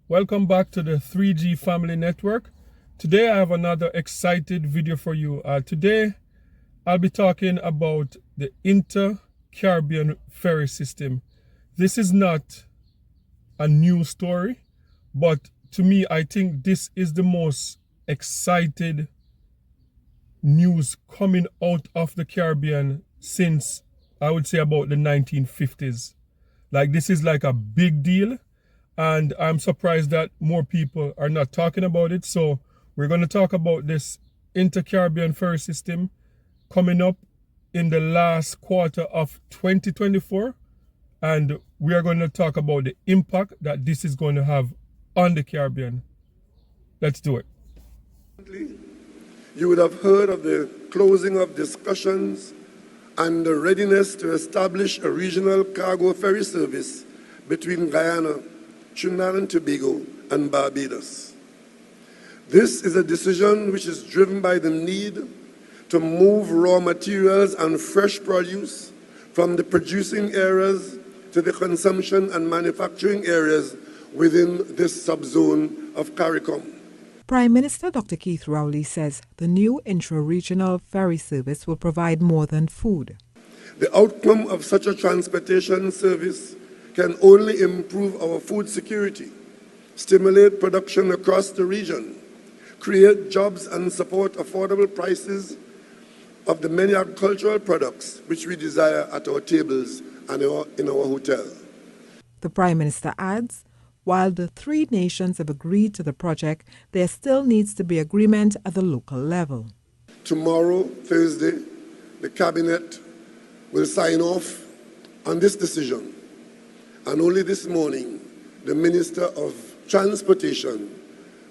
Welcome back to the 3G Family Network. Today I have another excited video for you. Today I'll be talking about the Inter-Caribbean ferry system. This is not a new story, but to me I think this is the most excited news coming out of the Caribbean since I would say about the 1950s. Like, this is like a big deal, and I'm surprised that more people are not talking about it. So we're going to talk about this Inter-Caribbean ferry system coming up in the last quarter of 2024, and we are going to talk about the impact that this is going to have on the Caribbean. Let's do it. You would have heard of the closing of discussions and the readiness to establish a regional cargo ferry service between Guyana, Trinidad and Tobago, and Barbados. This is a decision which is driven by the need to move raw materials and fresh produce from the producing areas to the consumption and manufacturing areas within this subzone of CARICOM. Prime Minister Dr. Keith Rowley says the new intra-regional ferry service will provide more than food. The outcome of such a transportation service can only improve our food security, stimulate production across the region, create jobs and support affordable prices of the many agricultural products which we desire at our tables and in our hotel. The Prime Minister adds, while the three nations have agreed to the project, there still needs to be agreement at the local level. Tomorrow, Thursday, the Cabinet will sign off on this decision. And only this morning, the Minister of Transportation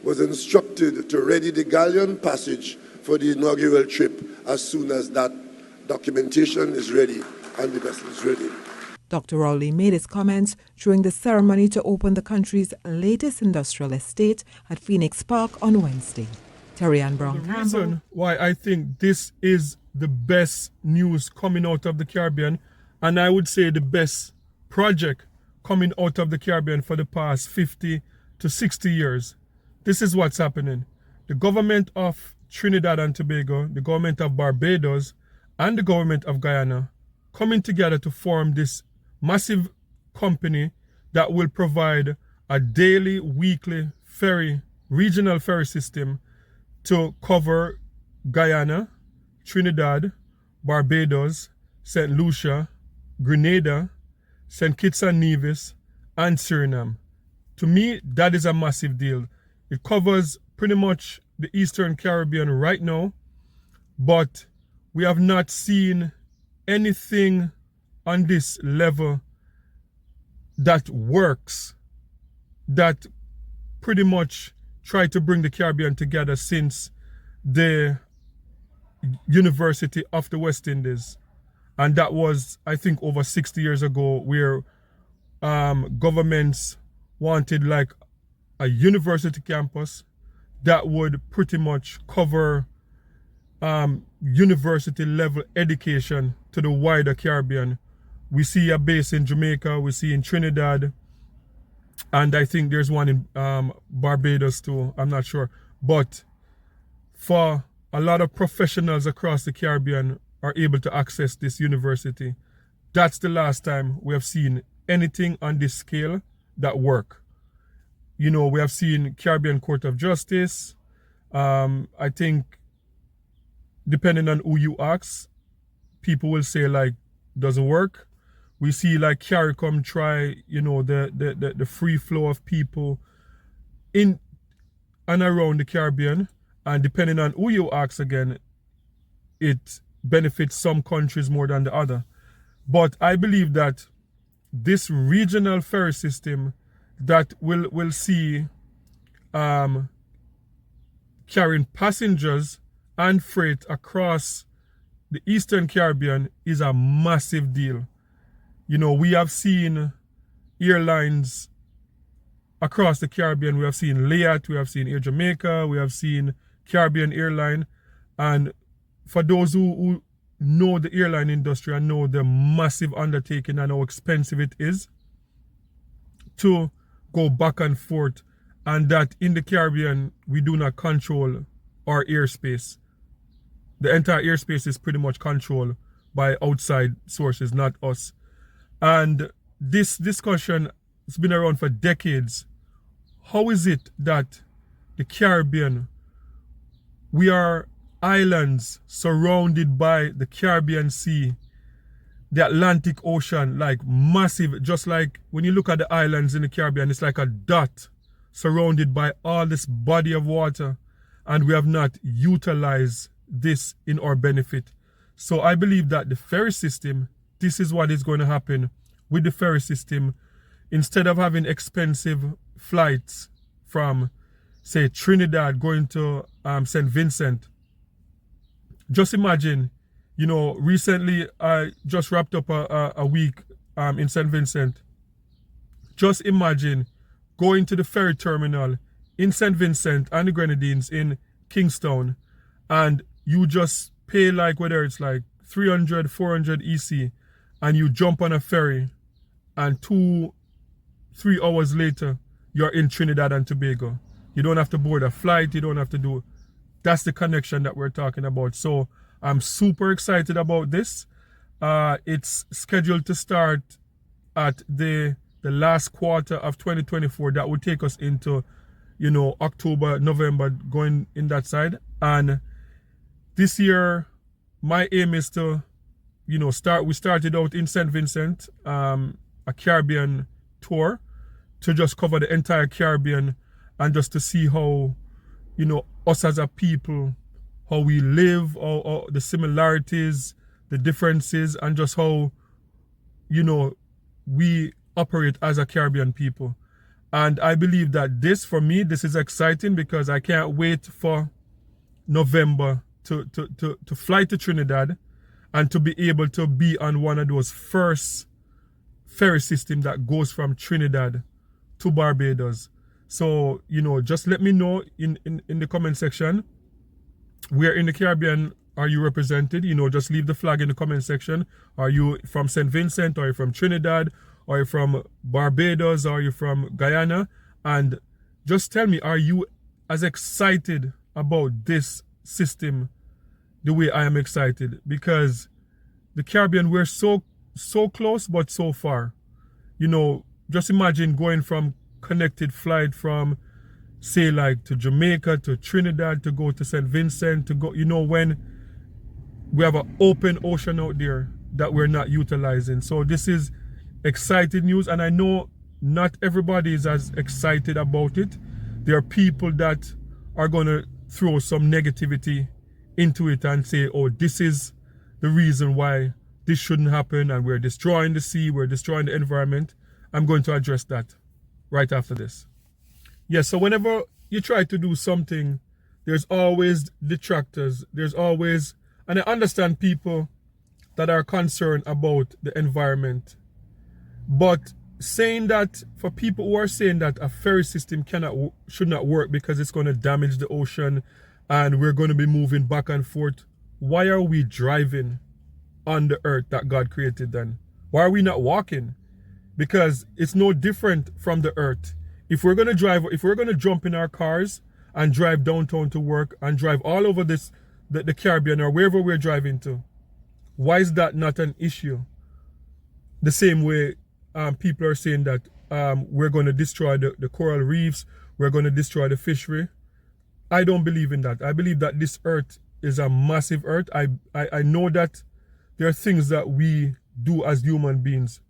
was instructed to ready the galleon passage for the inaugural trip as soon as that documentation is ready and the vessel is ready. Dr. Rowley made his comments during the ceremony to open the country's latest industrial estate at Phoenix Park on Wednesday. Terry Ann Brown. The reason why I think this is the best news coming out of the Caribbean, and I would say the best project coming out of the Caribbean for the past 50 to 60 years, this is what's happening. The government of Trinidad and Tobago, the government of Barbados, and the government of Guyana coming together to form this massive company that will provide a daily, weekly regional ferry system to cover Guyana, Trinidad, Barbados, St. Lucia, Grenada, St. Kitts and Nevis, and Suriname. To me, that is a massive deal. It covers pretty much the Eastern Caribbean right now, but we have not seen anything on this level that works, that pretty much try to bring the Caribbean together since the University of the West Indies. And that was, I think, over 60 years ago, where governments wanted like a university campus that would pretty much cover university level education to the wider Caribbean. We see a base in Jamaica, we see in Trinidad, and I think there's one in Barbados too, I'm not sure. But for a lot of professionals across the Caribbean are able to access this university. That's the last time we have seen anything on this scale that work. You know, we have seen Caribbean Court of Justice. I think, depending on who you ask, people will say like, doesn't work. We see like CARICOM try, you know, the free flow of people in and around the Caribbean. And depending on who you ask again, it benefits some countries more than the other. But I believe that this regional ferry system that will see carrying passengers and freight across the Eastern Caribbean is a massive deal. You know, we have seen airlines across the Caribbean. We have seen Liat, we have seen Air Jamaica, we have seen Caribbean Airline. And for those who know the airline industry and know the massive undertaking and how expensive it is to go back and forth and that in the Caribbean, we do not control our airspace. The entire airspace is pretty much controlled by outside sources, not us. And this discussion has been around for decades. How is it that the Caribbean, we are islands surrounded by the Caribbean Sea, the Atlantic Ocean, like massive, just like when you look at the islands in the Caribbean, it's like a dot surrounded by all this body of water, and we have not utilized this in our benefit. So I believe that the ferry system, this is what is going to happen with the ferry system. Instead of having expensive flights from, say, Trinidad going to St. Vincent, just imagine, you know, recently I just wrapped up a week in St. Vincent. Just imagine going to the ferry terminal in St. Vincent and the Grenadines in Kingstown, and you just pay like, whether it's like 300, 400 EC, and you jump on a ferry, and 2-3 hours later, you're in Trinidad and Tobago. You don't have to board a flight, you don't have to do, that's the connection that we're talking about. So I'm super excited about this. It's scheduled to start at the last quarter of 2024. That would take us into, you know, October, November, going in that side. And this year, my aim is to, you know, we started out in St. Vincent, a Caribbean tour to just cover the entire Caribbean and just to see how, you know, us as a people, how we live, or the similarities, the differences, and just how, you know, we operate as a Caribbean people. And I believe that this, for me, this is exciting because I can't wait for November to fly to Trinidad and to be able to be on one of those first ferry systems that goes from Trinidad to Barbados. So, you know, just let me know in the comment section, where in the Caribbean are you represented? You know, just leave the flag in the comment section. Are you from St. Vincent? Are you from Trinidad? Are you from Barbados? Are you from Guyana? And just tell me, are you as excited about this system the way I am excited? Because the Caribbean, we're so close but so far. You know, just imagine going from connected flight from, say, like to Jamaica, to Trinidad, to go to St. Vincent, to go, you know, when we have an open ocean out there that we're not utilizing. So this is exciting news, and I know not everybody is as excited about it. There are people that are going to throw some negativity into it and say, oh, this is the reason why this shouldn't happen, and we're destroying the sea, we're destroying the environment. I'm going to address that right after this. Yes, so whenever you try to do something, there's always detractors. There's always, and I understand people that are concerned about the environment. But saying that, for people who are saying that a ferry system should not work because it's going to damage the ocean and we're going to be moving back and forth, why are we driving on the earth that God created then? Why are we not walking? Because it's no different from the earth. If we're going to jump in our cars and drive downtown to work and drive all over the Caribbean or wherever we're driving to, why is that not an issue? The same way people are saying that we're going to destroy the coral reefs, we're going to destroy the fishery. I don't believe in that. I believe that this earth is a massive earth. I know that there are things that we do as human beings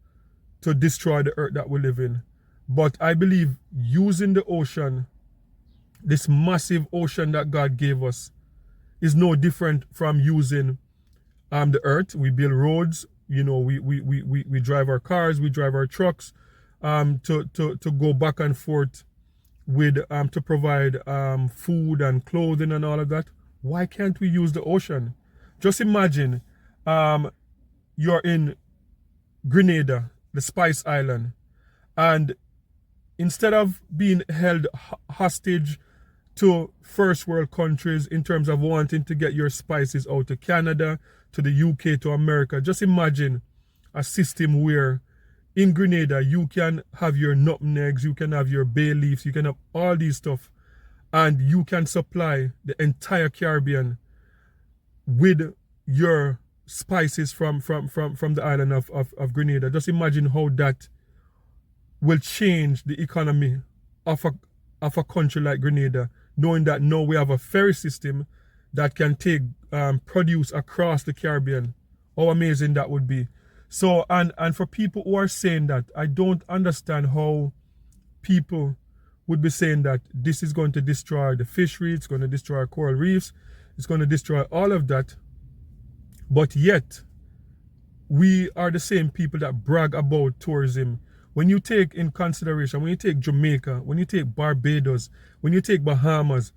to destroy the earth that we live in. But I believe using the ocean, this massive ocean that God gave us, is no different from using the earth. We build roads, you know, we drive our cars, we drive our trucks to go back and forth with to provide food and clothing and all of that. Why can't we use the ocean? Just imagine you're in Grenada, the Spice Island, and instead of being held hostage to first world countries in terms of wanting to get your spices out to Canada, to the UK, to America, just imagine a system where in Grenada, you can have your nutmegs, you can have your bay leaves, you can have all these stuff, and you can supply the entire Caribbean with your spices from the island of Grenada. Just imagine how that will change the economy of a country like Grenada, knowing that now we have a ferry system that can take produce across the Caribbean. How amazing that would be. So, and for people who are saying that, I don't understand how people would be saying that this is going to destroy the fishery, it's going to destroy coral reefs, it's going to destroy all of that. But yet, we are the same people that brag about tourism. When you take in consideration, when you take Jamaica, when you take Barbados, when you take Bahamas,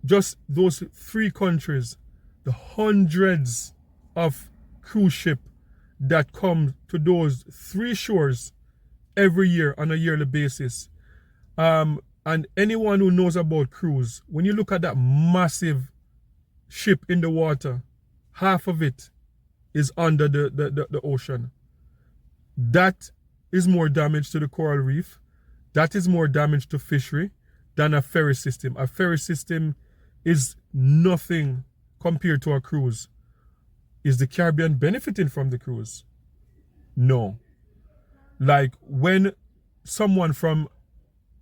just those 3 countries, the hundreds of cruise ships that come to those 3 shores every year on a yearly basis. And anyone who knows about cruise, when you look at that massive ship in the water, half of it is under the ocean. That is more damage to the coral reef. That is more damage to fishery than a ferry system. A ferry system is nothing compared to a cruise. Is the Caribbean benefiting from the cruise? No. Like when someone from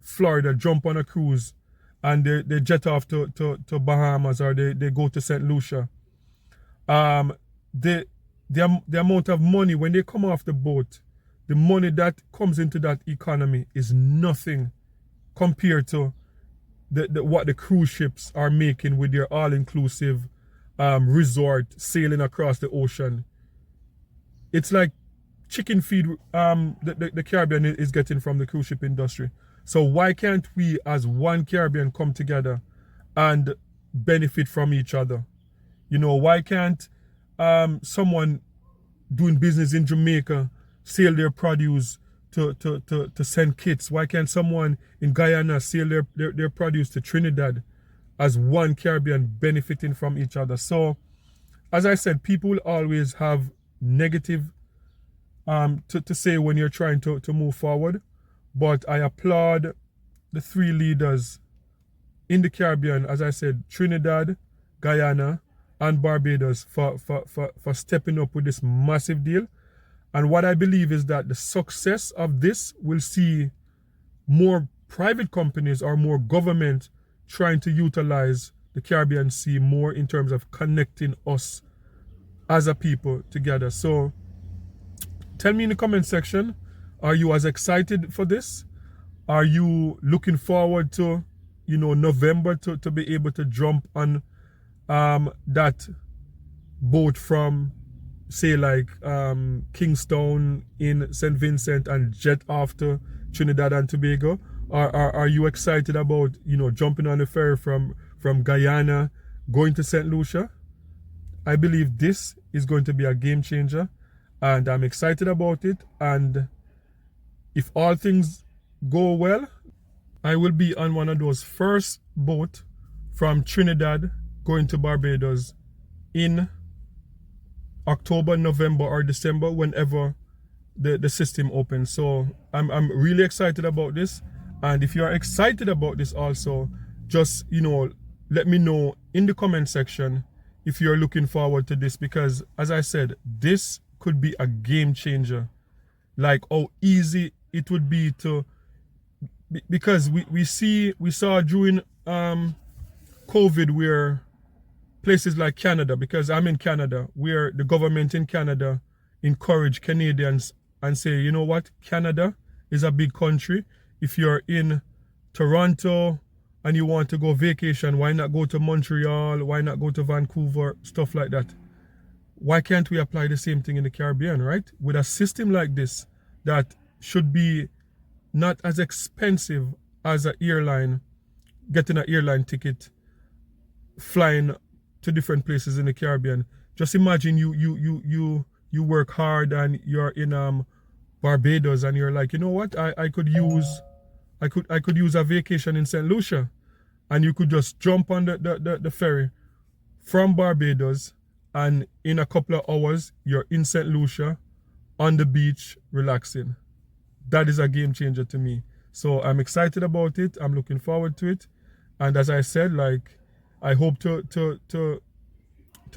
Florida jump on a cruise and they jet off to Bahamas, or they go to St. Lucia, the amount of money when they come off the boat, the money that comes into that economy is nothing compared to what the cruise ships are making with their all-inclusive resort sailing across the ocean. It's like chicken feed the Caribbean is getting from the cruise ship industry. So why can't we as one Caribbean come together and benefit from each other? You know, why can't someone doing business in Jamaica sell their produce to St. Kitts? Why can't someone in Guyana sell their produce to Trinidad, as one Caribbean benefiting from each other? So, as I said, people will always have negative to say when you're trying to move forward. But I applaud the 3 leaders in the Caribbean, as I said, Trinidad, Guyana, and Barbados for stepping up with this massive deal. And what I believe is that the success of this will see more private companies or more government trying to utilize the Caribbean Sea more in terms of connecting us as a people together. So tell me in the comment section, are you as excited for this? Are you looking forward to, November to be able to jump on that boat from, say, like Kingstown in St. Vincent and jet off to Trinidad and Tobago? Are you excited about, jumping on a ferry from Guyana, going to St. Lucia? I believe this is going to be a game changer, and I'm excited about it. And if all things go well, I will be on one of those first boats from Trinidad going to Barbados in October, November, or December, whenever the system opens. So I'm really excited about this. And if you are excited about this also, just, let me know in the comment section if you're looking forward to this, because as I said, this could be a game changer. Like how easy it would be to, because we saw during COVID where places like Canada, because I'm in Canada, where the government in Canada encourage Canadians and say, you know what, Canada is a big country. If you're in Toronto and you want to go vacation, why not go to Montreal? Why not go to Vancouver? Stuff like that. Why can't we apply the same thing in the Caribbean, right? With a system like this that should be not as expensive as an airline, getting an airline ticket, flying to different places in the Caribbean. Just imagine you work hard and you're in Barbados and you're like, you know what, I could use a vacation in St. Lucia, and you could just jump on the ferry from Barbados, and in a couple of hours you're in St. Lucia on the beach relaxing. that is a game changer to me. So I'm excited about it. I'm looking forward to it. And as I said, like, I hope to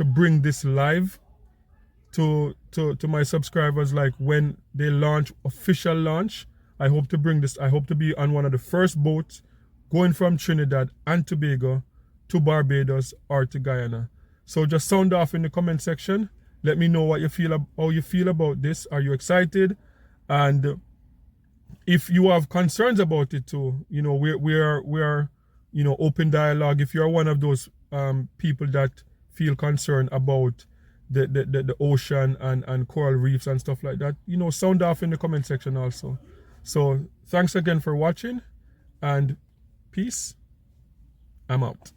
bring this live to my subscribers, like when they launch, official launch. I hope to bring this. I hope to be on one of the first boats going from Trinidad and Tobago to Barbados or to Guyana. So just sound off in the comment section. Let me know what you feel, how you feel about this. Are you excited? And if you have concerns about it too, you know, we are you know, open dialogue. If you're one of those people that feel concerned about the ocean and coral reefs and stuff like that, you know, sound off in the comment section also. So thanks again for watching, and peace. I'm out.